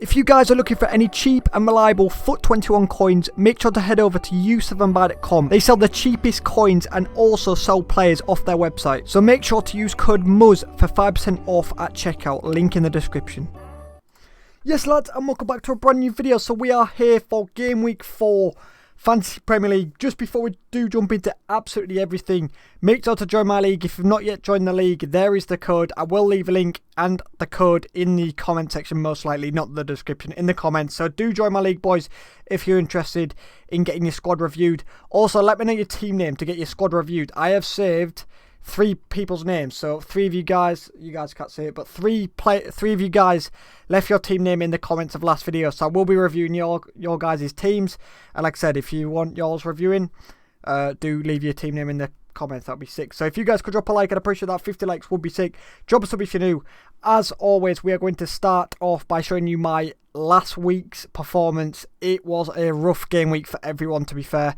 If you guys are looking for any cheap and reliable FUT21 coins, make sure to head over to u7buy.com. They sell the cheapest coins and also sell players off their website. So make sure to use code MUZZ for 5% off at checkout, link in the description. Yes lads, and welcome back to a brand new video. So we are here for Game Week 4 Fantasy Premier League. Just before we do jump into absolutely everything, make sure to join my league. If you've not yet joined the league, there is the code. I will leave a link and the code in the comment section, most likely, not the description, in the comments. So do join my league, boys, if you're interested in getting your squad reviewed. Also, let me know your team name to get your squad reviewed. I have saved 3 people's names, so 3 of you guys can't see it, but 3 of you guys left your team name in the comments of last video, so I will be reviewing your guys' teams. And like I said, if you want yours reviewing, do leave your team name in the comments. That'd be sick. So if you guys could drop a like, I'd appreciate that. 50 likes would be sick. Drop a sub if you're new. As always, we are going to start off by showing you my last week's performance. It was a rough game week for everyone, to be fair.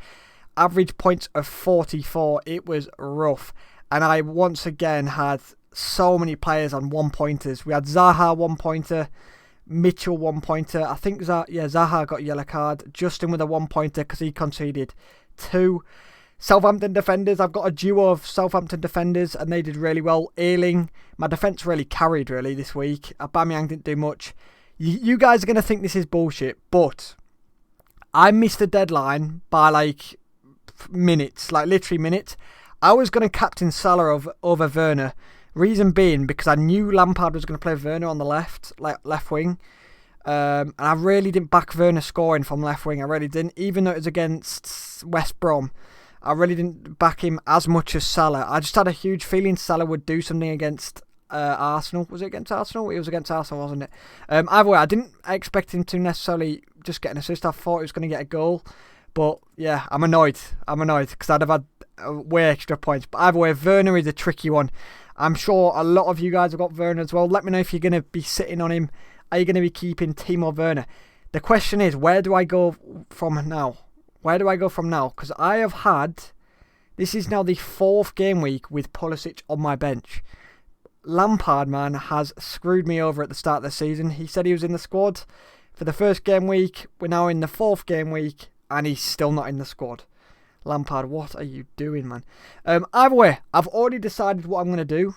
Average points of 44. It was rough. And I once again had so many players on 1-pointers. We had Zaha 1-pointer, Mitchell 1-pointer. I think Zaha got a yellow card. Justin with a 1-pointer because he conceded 2. Southampton defenders. I've got a duo of Southampton defenders and they did really well. Ayling, my defence really carried really this week. Aubameyang didn't do much. You guys are going to think this is bullshit, but I missed the deadline by like minutes, like literally minutes. I was going to captain Salah over Werner. Reason being because I knew Lampard was going to play Werner on the left wing. And I really didn't back Werner scoring from left wing. I really didn't. Even though it was against West Brom, I really didn't back him as much as Salah. I just had a huge feeling Salah would do something against Arsenal. Was it against Arsenal? It was against Arsenal, wasn't it? Either way, I didn't expect him to necessarily just get an assist. I thought he was going to get a goal. But yeah, I'm annoyed because I'd have had way extra points. But either way, Werner is a tricky one. I'm sure a lot of you guys have got Werner as well. Let me know if you're going to be sitting on him. Are you going to be keeping Timo Werner? The question is, where do I go from now? Where do I go from now? Because I have had, this is now the 4th game week with Pulisic on my bench. Lampard, man, has screwed me over at the start of the season. He said he was in the squad for the 1st game week. We're now in the 4th game week. And he's still not in the squad. Lampard, what are you doing, man? Either way, I've already decided what I'm going to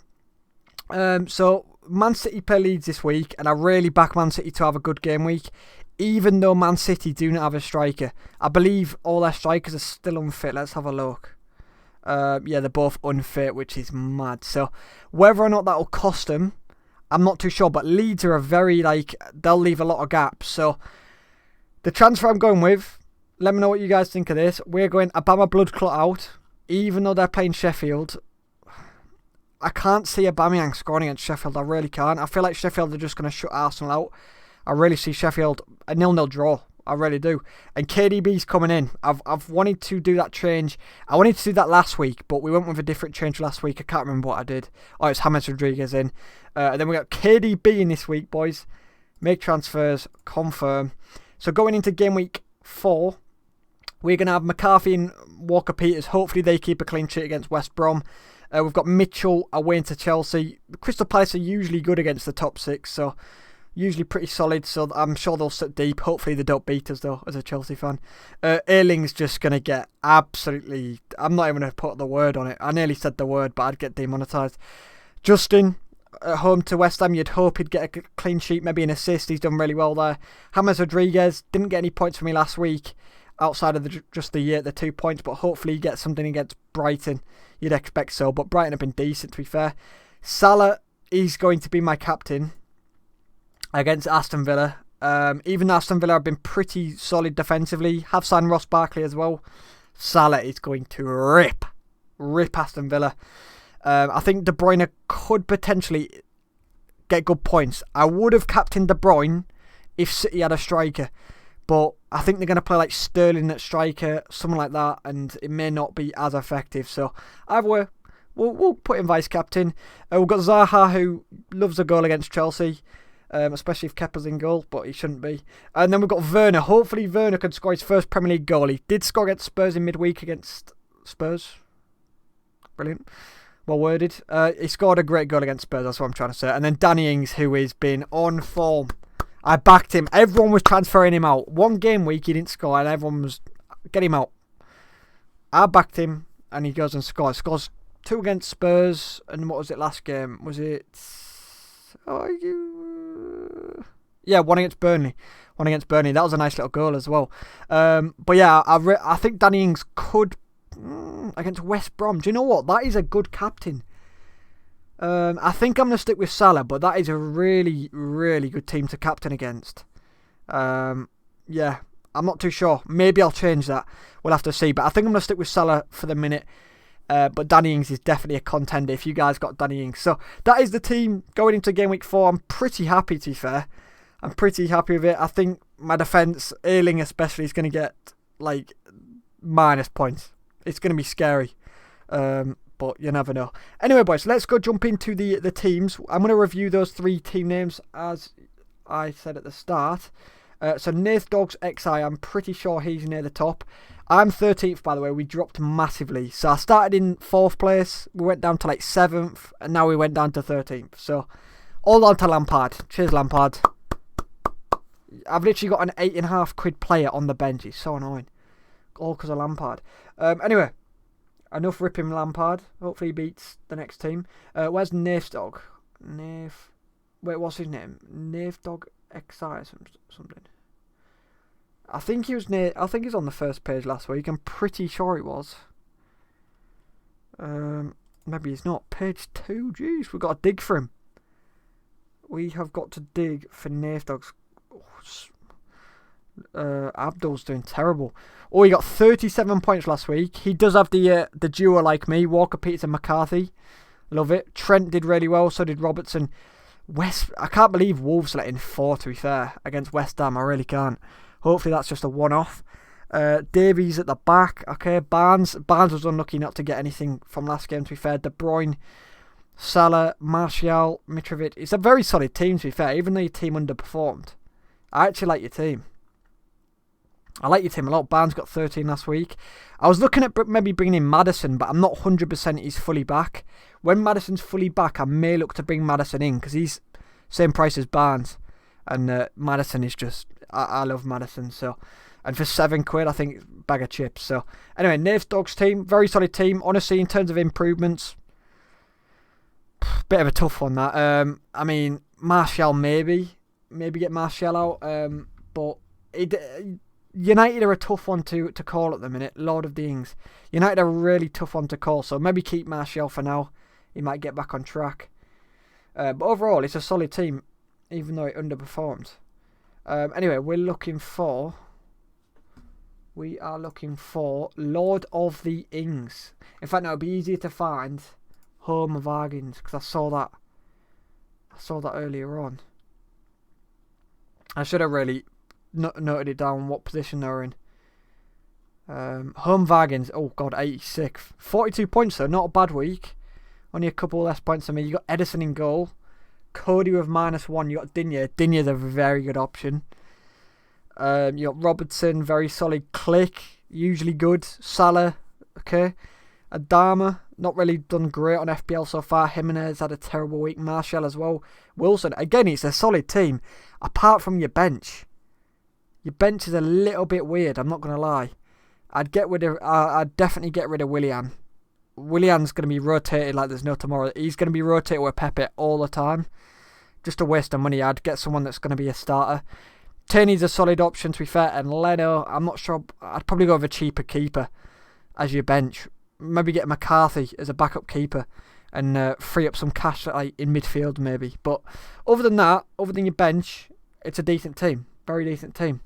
do. So, Man City play Leeds this week. And I really back Man City to have a good game week. Even though Man City do not have a striker. I believe all their strikers are still unfit. Let's have a look. Yeah, they're both unfit, which is mad. So, whether or not that will cost them, I'm not too sure. But Leeds are a very, they'll leave a lot of gaps. So, the transfer I'm going with, let me know what you guys think of this. We're going Aubameyang blood clot out. Even though they're playing Sheffield, I can't see Aubameyang scoring against Sheffield. I really can't. I feel like Sheffield are just going to shut Arsenal out. I really see Sheffield a 0-0 draw. I really do. And KDB's coming in. I've wanted to do that change. I wanted to do that last week, but we went with a different change last week. I can't remember what I did. Oh, it's James Rodriguez in. And then we got KDB in this week, boys. Make transfers. Confirm. So going into game week 4, we're going to have McCarthy and Walker-Peters. Hopefully they keep a clean sheet against West Brom. We've got Mitchell away into Chelsea. Crystal Palace are usually good against the top 6, so usually pretty solid. So I'm sure they'll sit deep. Hopefully they don't beat us, though, as a Chelsea fan. Ayling's just going to get absolutely... I'm not even going to put the word on it. I nearly said the word, but I'd get demonetised. Justin, at home to West Ham, you'd hope he'd get a clean sheet, maybe an assist. He's done really well there. James Rodriguez didn't get any points for me last week. Outside of the 2 points, but hopefully he gets something against Brighton. You'd expect so, but Brighton have been decent, to be fair. Salah is going to be my captain against Aston Villa. Even though Aston Villa have been pretty solid defensively, have signed Ross Barkley as well. Salah is going to rip Aston Villa. I think De Bruyne could potentially get good points. I would have captained De Bruyne if City had a striker. But I think they're going to play like Sterling at striker, something like that, and it may not be as effective. So either way, we'll put him vice captain. We've got Zaha, who loves a goal against Chelsea, especially if Kepa's in goal, but he shouldn't be. And then we've got Werner. Hopefully Werner can score his first Premier League goal. He did score against Spurs in midweek against Spurs. Brilliant. Well worded. He scored a great goal against Spurs, that's what I'm trying to say. And then Danny Ings, who has been on form. I backed him. Everyone was transferring him out. One game week, he didn't score, and everyone was, get him out. I backed him, and he goes and scores. Scores 2 against Spurs, and what was it last game? Was it... Yeah, 1 against Burnley. 1 against Burnley. That was a nice little goal as well. But yeah, I think Danny Ings could... against West Brom. Do you know what? That is a good captain. I think I'm going to stick with Salah, but that is a really, really good team to captain against. Yeah, I'm not too sure. Maybe I'll change that. We'll have to see. But I think I'm going to stick with Salah for the minute. But Danny Ings is definitely a contender if you guys got Danny Ings. So that is the team going into game week 4. I'm pretty happy, to be fair. I'm pretty happy with it. I think my defence, Erling especially, is going to get like minus points. It's going to be scary. But you never know. Anyway, boys, let's go jump into the teams. I'm going to review those 3 team names as I said at the start. So Nath Dogs XI, I'm pretty sure he's near the top. I'm 13th, by the way. We dropped massively. So I started in 4th place. We went down to like 7th. And now we went down to 13th. So all down to Lampard. Cheers, Lampard. I've literally got an £8.5 player on the bench. He's so annoying. All because of Lampard. Anyway. Enough ripping Lampard. Hopefully he beats the next team. Where's Nath Dog? Nath. Wait, what's his name? Nath Dog XI or something. I think he was near. I think he's on the first page last week. I'm pretty sure it was. Maybe he's not. Page 2. Jeez, we've got to dig for him. We have got to dig for Nath Dog's. Abdul's doing terrible. Oh, he got 37 points last week. He does have the duo like me, Walker Peters and McCarthy. Love it. Trent did really well, so did Robertson. I can't believe Wolves let in 4, to be fair, against West Ham. I really can't. Hopefully that's just a one-off. Davies at the back. Okay, Barnes was unlucky not to get anything from last game, to be fair. De Bruyne, Salah, Martial, Mitrovic. It's a very solid team, to be fair, even though your team underperformed. I actually like your team. I like your team a lot. Barnes got 13 last week. I was looking at maybe bringing in Maddison, but I'm not 100% he's fully back. When Maddison's fully back, I may look to bring Maddison in because he's same price as Barnes. And Maddison is just... I love Maddison. So, and for £7, I think it's a bag of chips. So, anyway, Nath Dogs team. Very solid team. Honestly, in terms of improvements, bit of a tough one, that. I mean, Martial maybe get Martial out. But... United are a tough one to call at the minute. Lord of the Ings. United are a really tough one to call, so maybe keep Martial for now. He might get back on track. But overall, it's a solid team, even though it underperformed. Anyway, we are looking for Lord of the Ings. In fact, no, it'll be easier to find Home of Argins, because I saw that earlier on. I should have really... noted it down what position they were in. Home Vargins, oh god, 86. 42 points though, not a bad week. Only a couple less points than me. You got Edison in goal. Cody with -1. You got Digne. Digne's a very good option. You got Robertson, very solid. Click, usually good. Salah, okay. Adama, not really done great on FPL so far. Jimenez had a terrible week. Martial as well. Wilson, again, it's a solid team. Apart from your bench. Your bench is a little bit weird, I'm not going to lie. I'd definitely get rid of Willian. Willian's going to be rotated like there's no tomorrow. He's going to be rotated with Pepe all the time. Just a waste of money. I'd get someone that's going to be a starter. Tierney's a solid option, to be fair. And Leno, I'm not sure. I'd probably go with a cheaper keeper as your bench. Maybe get McCarthy as a backup keeper. And free up some cash like in midfield maybe. But other than that, other than your bench, it's a decent team. Very decent team.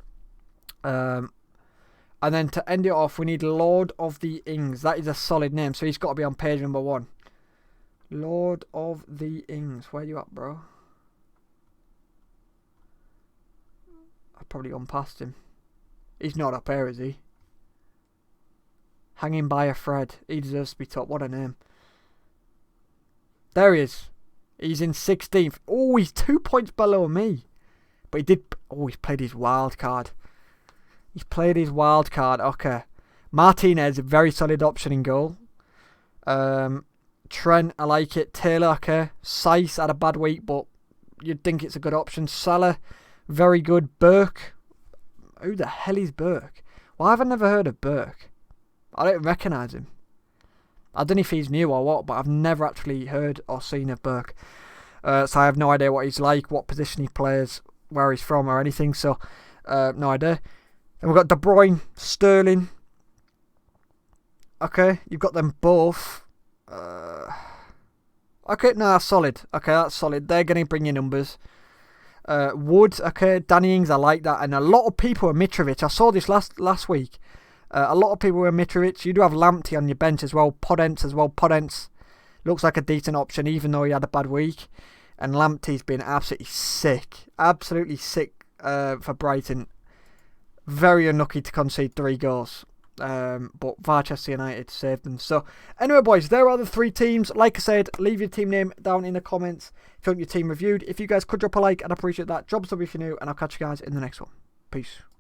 And then to end it off, we need Lord of the Ings. That is a solid name, so he's got to be on page number 1. Lord of the Ings. Where you at, bro? I've probably gone past him. He's not up here, is he? Hanging by a thread. He deserves to be top. What a name. There he is. He's in 16th. Oh, he's 2 points below me. But he did... Oh, he's played his wild card. He's played his wild card. Okay. Martinez, a very solid option in goal. Trent, I like it. Taylor, okay. Saiss had a bad week, but you'd think it's a good option. Salah, Very good. Burke. Who the hell is Burke? Why have I never heard of Burke? I don't recognise him. I don't know if he's new or what, but I've never actually heard or seen of Burke. So I have no idea what he's like, what position he plays, where he's from or anything. So, no idea. And we've got De Bruyne, Sterling. Okay, you've got them both. Okay, no, that's solid. Okay, that's solid. They're going to bring you numbers. Wood, okay, Danny Ings, I like that. And a lot of people are Mitrovic. I saw this last week. A lot of people were Mitrovic. You do have Lamptey on your bench as well. Podence as well. Podence looks like a decent option even though he had a bad week. And Lamptey's been absolutely sick. Absolutely sick for Brighton. Very unlucky to concede 3 goals. But Manchester United saved them. So anyway, boys, there are the 3 teams. Like I said, leave your team name down in the comments if you want your team reviewed. If you guys could drop a like, I'd appreciate that. Drop a sub if you're new, and I'll catch you guys in the next one. Peace.